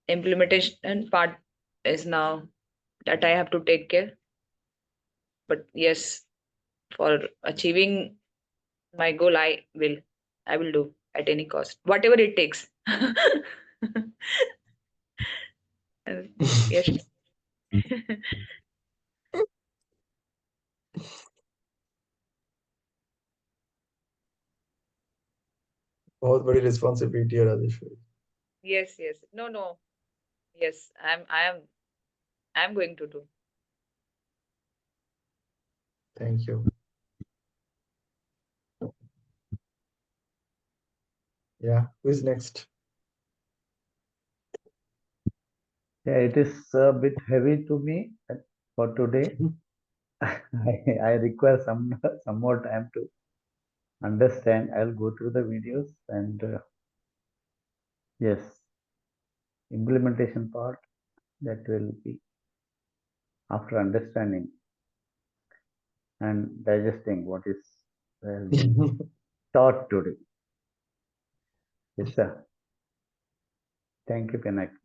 Implementation part is now that I have to take care. But yes, for achieving my goal, I will do at any cost, whatever it takes. Yes. बहुत बड़ी responsibility है Rajeshwari. Yes. No. Yes, I'm going to do. Thank you. Yeah, who is next? Yeah, it is a bit heavy to me for today. I require some more time to understand. I'll go through the videos and yes, implementation part, that will be after understanding. and digesting what is has been taught today. Yes, sir. Thank you, Pinaki.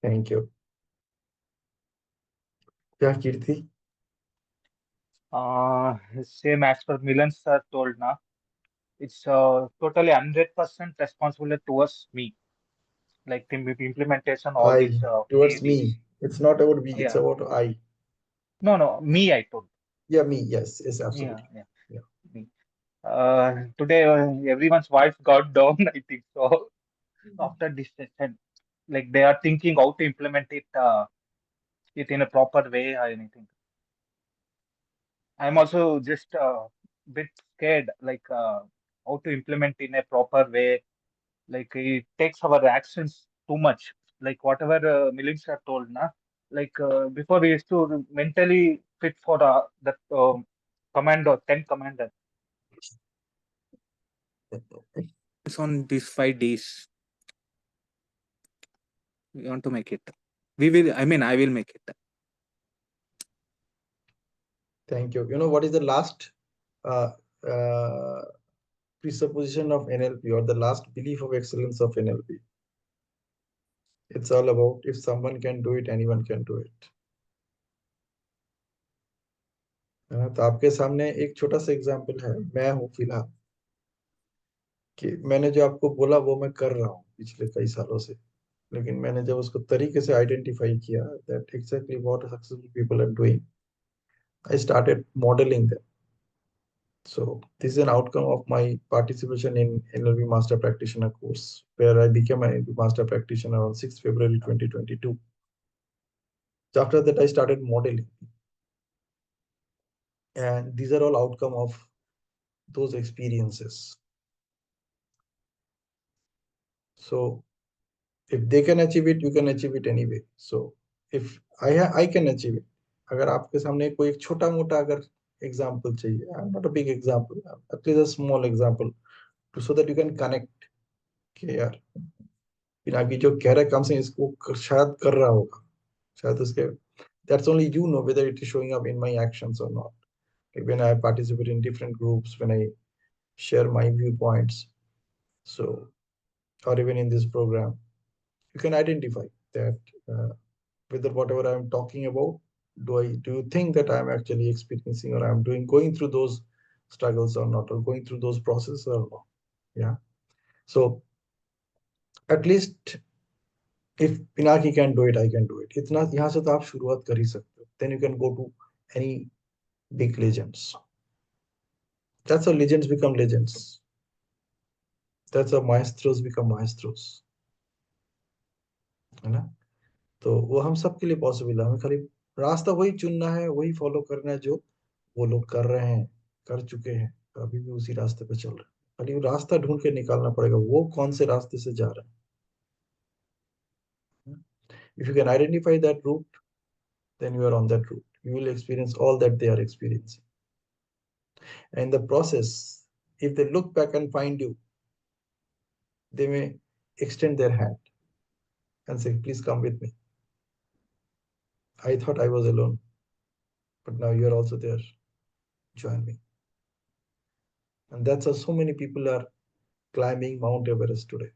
Thank you. Yeah, Kirti. Same as per Milan sir told na, it's totally 100% responsibility towards me, like the implementation, all I these towards these. me. It's not about we, it's Yeah, about I. no, me, I told. Yeah, me. Yes, yes, Yeah, absolutely. yeah, Yeah. me. Today everyone's voice got down, I think so. After this session, like they are thinking how to implement it in a proper way or anything. I'm also just bit scared, like how to implement in a proper way. Like it takes our actions too much. Like whatever Milind sir told, na. Like before we used to mentally fit for that commander, 10 commander. It's on these 5 days. We want to make it. We will. I mean, I will make it. Thank you. You know what is the last uh, uh, presupposition of NLP, or the last belief of excellence of NLP? It's all about if someone can do it, anyone can do it. तो आपके सामने एक छोटा सा example है, मैं हूँ फिलहाल, कि मैंने जो आपको बोला वो मैं कर रहा हूँ पिछले कई सालों से, लेकिन मैंने जब उसको तरीके से आइडेंटिफाई किया that exactly what successful people are doing, I started modeling them. So this is an outcome of my participation in NLP Master Practitioner course, where I became an NLP Master Practitioner on 6th February 2022. So after that, I started modeling. And these are all outcome of those experiences. So if they can achieve it, you can achieve it anyway. So if I can achieve it, अगर आपके सामने कोई एक छोटा मोटा अगर example चाहिए, not a big example, at least a small example, so that you can connect कि यार पिनाकी जो कह रहा है कम से इसको शायद कर रहा होगा, शायद उसके, that's only you know whether it is showing up in my actions or not. Like when I participate in different groups, when I share my viewpoints, so or even in this program, you can identify that whether whatever I'm talking about, do you think that I'm actually experiencing or I'm going through those struggles or not, or going through those processes or not. Yeah. So at least if Pinaki can do it, I can do it. इतना यहाँ से तो आप शुरुआत कर ही सकते हो. Then you can go to any big legends. That's how legends become legends. That's how maestros become maestros. है ना? तो वो हम सबके लिए पॉसिबल है. हमें खाली रास्ता वही चुनना है, वही फॉलो करना है जो वो लोग कर रहे हैं, कर चुके हैं, अभी भी उसी रास्ते पे चल रहे हैं. खाली वो रास्ता ढूंढ के निकालना पड़ेगा, वो कौन से रास्ते से जा रहे हैं. If you can identify that route, then you are on that route. You will experience all that they are experiencing. And in the process, if they look back and find you, they may extend their hand and say, please come with me. I thought I was alone, but now you're also there. Join me. And that's how so many people are climbing Mount Everest today.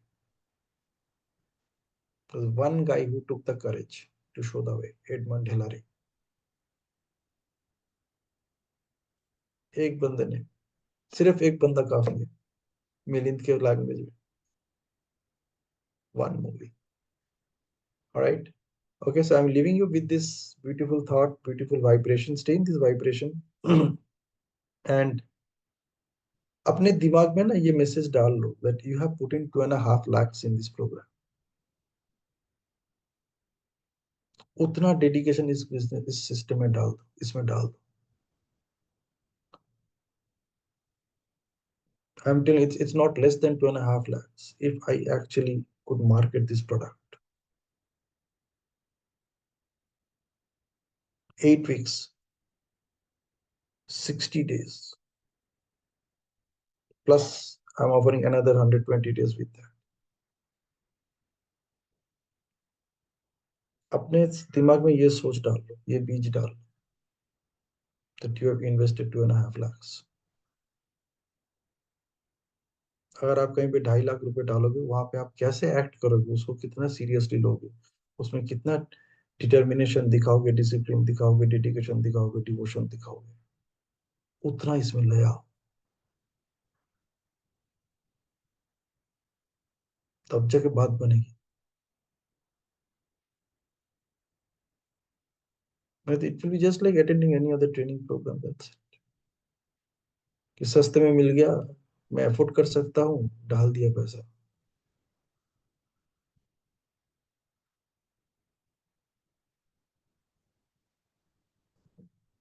There's one guy who took the courage to show the way, Edmund Hillary. एक बंदे ने, सिर्फ एक बंदा काफी है मिलिंद के language में. One movie. All right. Okay, so I'm leaving you with this beautiful thought, beautiful vibration. Stay in this vibration. And अपने दिमाग में ना ये मैसेज डाल लो that you have put in 2.5 lakhs in this program. उतना dedication इस business, इस system में डाल दो, इसमें डाल दो. I'm telling you, it's not less than 2.5 lakhs if I actually could market this product. 8 weeks, 60 days. Plus, I'm offering another 120 days with that. अपने दिमाग में ये सोच डाल लो, ये बीज डाल लो. that you have invested 2.5 lakhs. अगर आप कहीं पे 2.5 लाख रुपए डालोगे, वहां पे आप कैसे एक्ट करोगे, उसको कितना सीरियसली लोगे, उसमें कितना डिटर्मिनेशन दिखाओगे, डिसिप्लिन दिखाओगे, डेडिकेशन दिखाओगे, डिवोशन दिखाओगे, उतना इसमें ले आओ, तब जाके बात बनेगी। It will be just like attending any other training program. That's it. कि सस्ते में मिल गया, मैं अफोर्ड कर सकता हूँ, डाल दिया पैसा।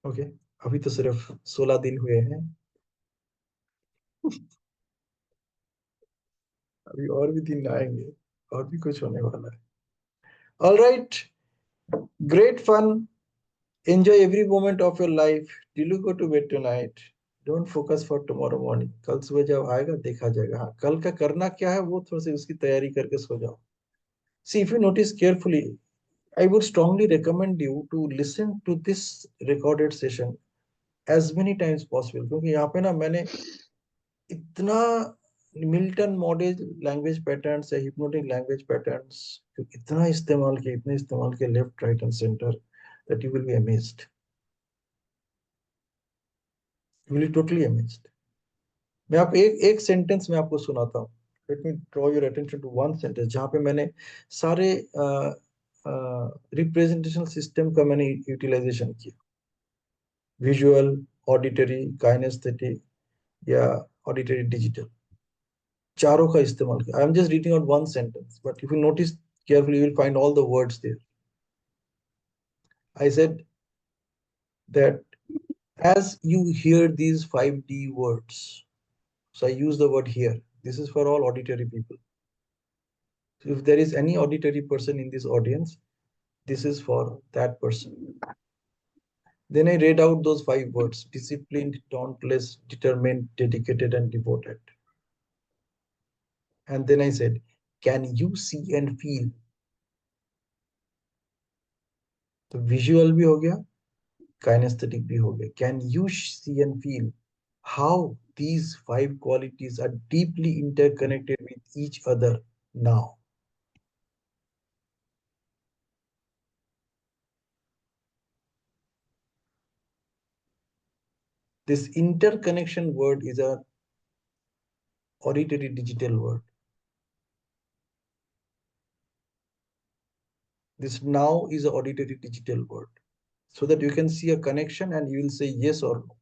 ओके, अभी तो सिर्फ 16 दिन हुए हैं, अभी और भी दिन आएंगे, और भी कुछ होने वाला है। All right, great fun. Enjoy every moment of your life till you go to bed tonight. Don't focus for tomorrow morning. कल सुबह जब आएगा देखा जाएगा। हाँ, कल का करना क्या है वो थोड़ी सी उसकी तैयारी करके सो जाओ। See, if you notice carefully, I would strongly recommend you to listen to this recorded session as many times possible, क्योंकि यहाँ पे ना मैंने इतना मिल्टन मॉडल लैंग्वेज पैटर्न्स या हिप्नोटिक लैंग्वेज पैटर्न्स इतना इस्तेमाल किया, इतने इस्तेमाल किया left right and centre, that you will be amazed, you will totally amazed. मैं आप एक सेंटेंस में आपको सुनाता हूँ। Let me draw your attention to one sentence जहाँ पे मैंने सारे रिप्रेजेंटेशनल सिस्टम का मैंने यूटिलाइजेशन किया, विजुअल, ऑडिटरी, काइनेस्थेटिक या ऑडिटरी डिजिटल, चारों का इस्तेमाल किया। I am just reading out one sentence, but if you notice carefully, you will find all the words there. I said that as you hear these 5D words, so I use the word here. This is for all auditory people. So if there is any auditory person in this audience, this is for that person. Then I read out those 5 words: disciplined, dauntless, determined, dedicated, and devoted. And then I said, can you see and feel? तो visual भी हो गया, kinesthetic भी हो गया. Can you see and feel how these 5 qualities are deeply interconnected with each other now? This interconnection word is a auditory digital word. This now is an auditory digital word, so that you can see a connection and you will say yes or no.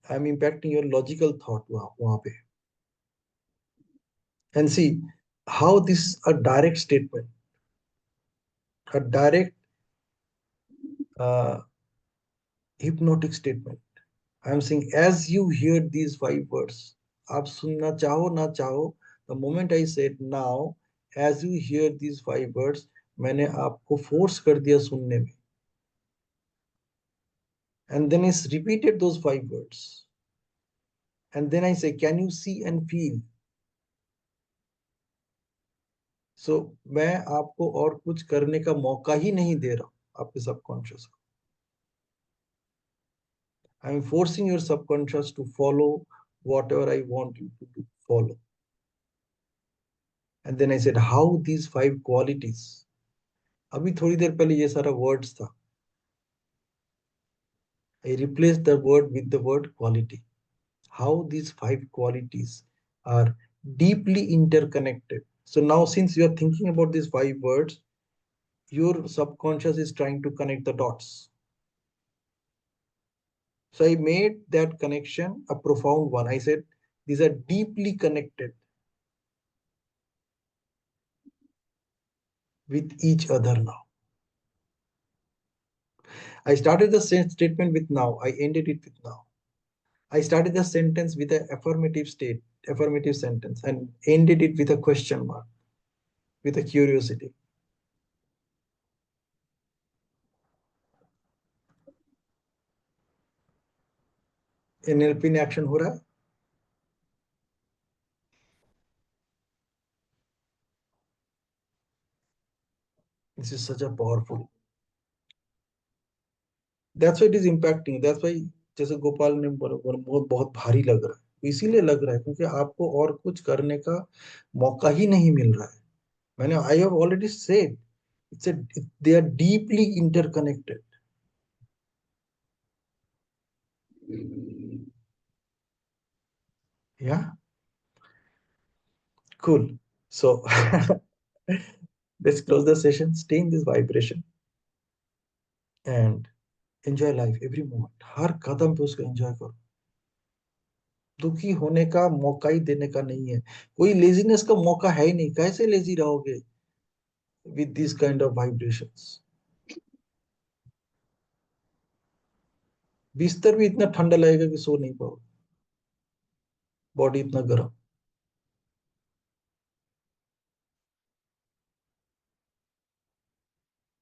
I'm impacting your logical thought wahan pe. And see how this is a direct statement, a direct hypnotic statement. I'm saying as you hear these 5 words, aap sunna chaho na chaho, the moment I said now, as you hear these 5 words, मैंने आपको force कर दिया सुनने में. And then it's repeated those 5 words. And then I say, can you see and feel? So मैं आपको और कुछ करने का मौका ही नहीं दे रहा हूं आपके subconscious को. I am forcing your subconscious to follow whatever I want you to follow. And then I said, how these 5 qualities, अभी थोड़ी देर पहले ये सारा words था, I replaced the word with the word quality. How these 5 qualities are deeply interconnected. So now since you are thinking about these 5 words, your subconscious is trying to connect the dots. So I made that connection a profound one. I said, these are deeply connected with each other now. I started the statement with now. I ended it with now. I started the sentence with an affirmative sentence, and ended it with a question mark, with a curiosity. NLP in action हो रहा है. This is such a powerful. That's why it is impacting. That's why जैसे गोपाल ने बहुत भारी लग रहा है, इसीलिए लग रहा है क्योंकि आपको और कुछ करने का मौका ही नहीं मिल रहा है. मैंने I have already said they are deeply interconnected. Yeah, cool. So let's close the session. Stay in this vibration and enjoy life every moment. हर कदम पे उसको enjoy करो. दुखी होने का मौका ही देने का नहीं है. कोई लेजीनेस का मौका है ही नहीं. कैसे लेजी रहोगे with these kind of vibrations? बिस्तर भी इतना ठंडा लगेगा कि सो नहीं पाओगे. बॉडी इतना गर्म.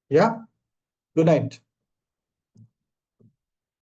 Yeah. Good night.